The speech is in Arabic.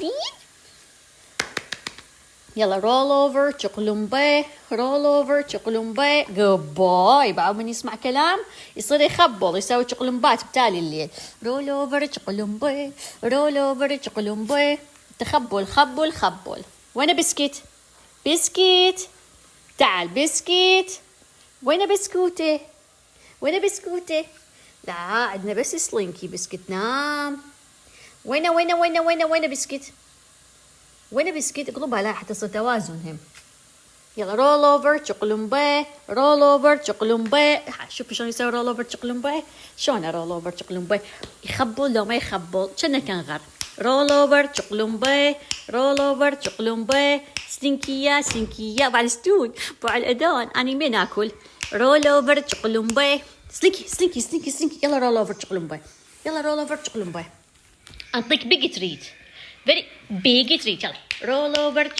بين. يلا رول اوفر تشقلمبي، رول اوفر تشقلمبي. جود بوي. بعد من يسمع كلام يصير يخبل، يسوي تشقلمبات بتالي الليل. رول اوفر تشقلمبي، رول اوفر تشقلمبي. تخبل خبل خبل. وين بسكيت؟ بسكيت تعال بسكيت. وين بسكوتي؟ وين بسكوتي؟ لا عندنا بس سلينكي. بسكيت نام. وين بسكيت؟ وين بسكيت؟ اقلبها لا حتى يصير توازن هم. يلا رول اوفر تشقلمبي، رول اوفر تشقلمبي. شوفوا شلون يسوي رول اوفر تشقلمبي. شلون رول اوفر تشقلمبي؟ يخبل لو ما يخبل كأنه كان غر. رول اوفر تشقلمبي، رول اوفر تشقلمبي. سلينكية سلينكية. بعد ستون بعد الاذان اني مين اكل. رول اوفر تشقلمبي. سلينكي سلينكي سلينكي سلينكي. يلا رول اوفر تشقلمبي، يلا رول اوفر تشقلمبي. اعطيك بيج تريت، فيري بيج تريت. يلا رول اوفر.